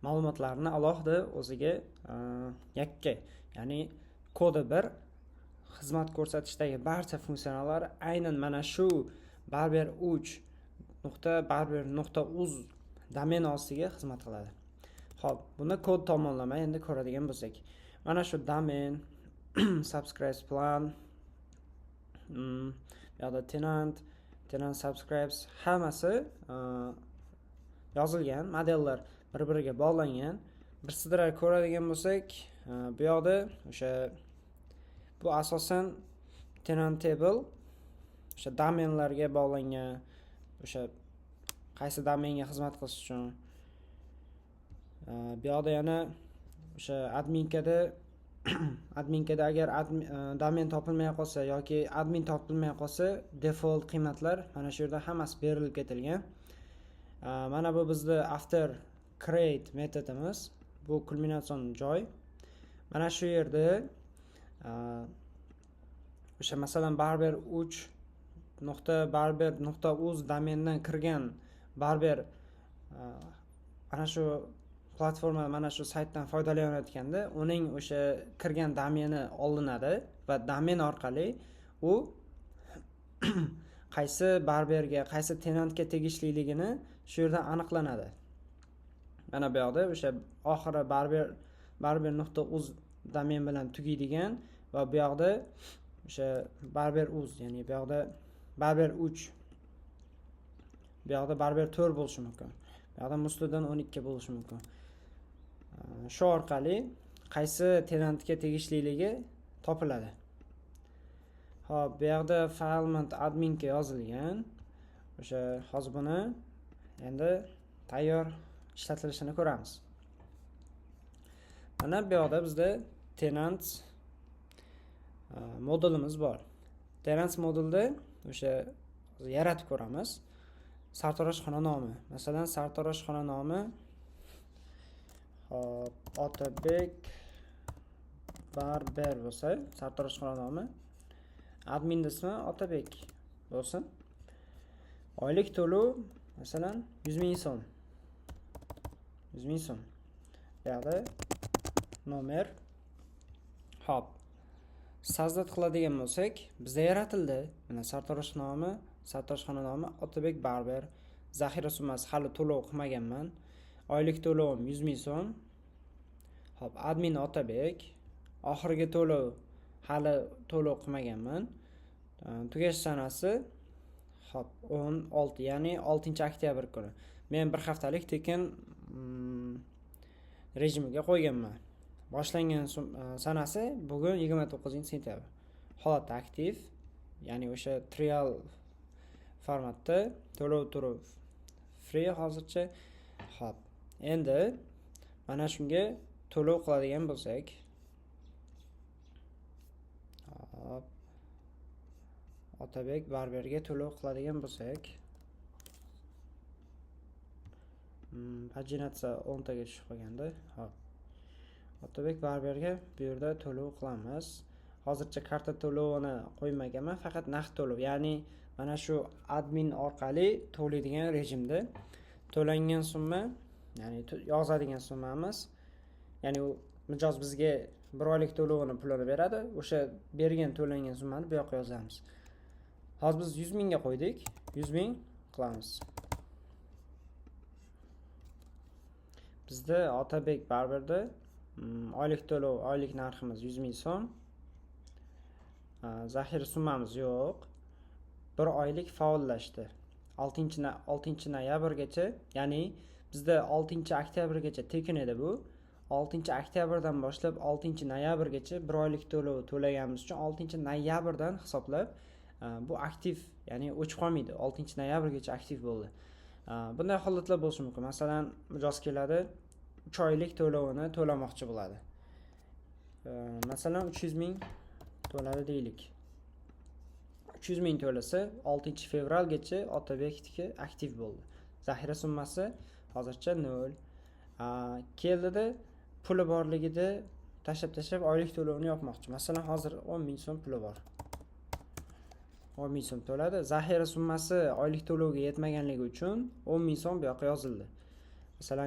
ma'lumotlarni alohida o'ziga yakka, ya'ni kodi 1 xizmat ko'rsatishdagi barcha funksiyalari aynan mana shu barber3.barber.uz domen ostiga xizmat qiladi. Xo'p, buni kod tomonlama endi ko'radigan bo'lsak, mana shu domen, subscribe plan, yo'da tenant subscribes hammasi yozilgan, modellar bir-biriga bog'langan. Bir sidra ko'radigan bo'lsak, bu yoqda o'sha bu asosan tenantable o'sha domenlarga bog'langan, o'sha qaysi domenga xizmat qilish uchun. Bu yoqda yana o'sha adminkada agar domen topilmay qolsa yoki admin topilmay qolsa, default qiymatlar mana shu yerda hammasi berilib ketilgan. Mana bu bizning after create metodimiz. Bu kulminatsion joy. Mana shu yerda o'sha masalan barber3.barber.uz domendan kirgan barber mana shu platforma, mana shu saytdan foydalanayotganda uning o'sha kirgan domeni olinadi va domen orqali u qaysi barberga, qaysi tenantga tegishliligini shu yerdan aniqlanadi. Mana bu yoqda o'sha oxiri barber.uz domen bilan tugaydigan va bu yoqda o'sha barber.uz, ya'ni bu yoqda barber3, bu yoqda barber4 bo'lishi mumkin. Bu yoqda mustidan 12 bo'lishi mumkin. Shu orqali qaysi tenantga tegishliligi topiladi. Xo'p, bu yoqda filement adminga yozilgan. O'sha hozir buni endi tayyor ishlatilishini ko'ramiz. Mana bu yoqda bizda tenant modulimiz bor. Tenant modulda o'sha yaratib ko'ramiz. Sartaroshxona nomi. Masalan, sartaroshxona nomi Otabek barber bo'lsa, sartaroshxona nomi, admin ismi Otabek bo'lsin. Oylik to'lov masalan 100 ming so'm. 100 ming so'm. Bu yoqda nomer. Hop. Savzat qiladigan bo'lsak, bizda yaratildi. Mana sartaroshxona nomi Otabek barber. Zaxira summasi hali to'lov qilmaganman. Oylik to'lovim 100 ming so'm. Hop, admin Otabek. Oxirgi to'lov hali to'lov qilmaganman. Tugash sanasi hop 16, ya'ni 6-oktyabr kuni. Men bir haftalik tekin rejimiga qo'yganman. Boshlangan sanasi bugun 29-sentyabr. Holat aktiv, ya'ni o'sha trial formatda to'lov turi free hozircha. Hop. Endi mana shunga to'lov qiladigan bo'lsak, hop, Otabek barberga to'lov qiladigan bo'lsak, paginatsiya 10 taga tushib qolganda, hop. Otabek barberga bu yerda to'lov qilamiz. Hozircha karta to'lovini qo'ymaganman, faqat naqd to'lov, ya'ni mana shu admin orqali to'laydigan rejimda to'langan summa, ya'ni yozadigan summamiz, ya'ni u mijoz bizga 1 oylik to'lovini pulini beradi. O'sha bergan to'langan summani bu yoqqa yozamiz. Hozir biz 100 mingga qo'ydik. 100 ming qilamiz. Bizda Otabek barberda oylik to'lov, oylik narximiz 100 ming so'm. Zaxira summamiz yo'q. 1 oylik faollashdi. 6-noyabrgacha, ya'ni bizda 6-oktyabrgacha tekin edi bu. 6-oktyabrdan boshlab 6-noyabrgacha 1 oylik to'lov to'laganimiz uchun 6-noyabrdan hisoblab bu aktiv, ya'ni o'chib qolmaydi. 6-noyabrgacha aktiv bo'ldi. Bunday holatlar bo'lishi mumkin. Masalan, mijoz keladi, 3 oylik to'lovini to'lamoqchi bo'ladi. Masalan, 300 ming to'ladi deylik. 300 ming to'lasa 6-fevralgacha Otabekniki aktiv bo'ldi. Zaxira summasi hozircha 0. Keldida puli borligida tashlab oylik to'lovini yopmoqchi. Masalan, hozir 10 ming so'm puli bor. 10 ming so'm to'ladi. Zaxira summasi oylik to'lovga yetmaganligi uchun 10 ming so'm bu yoqqa yozildi. Masalan,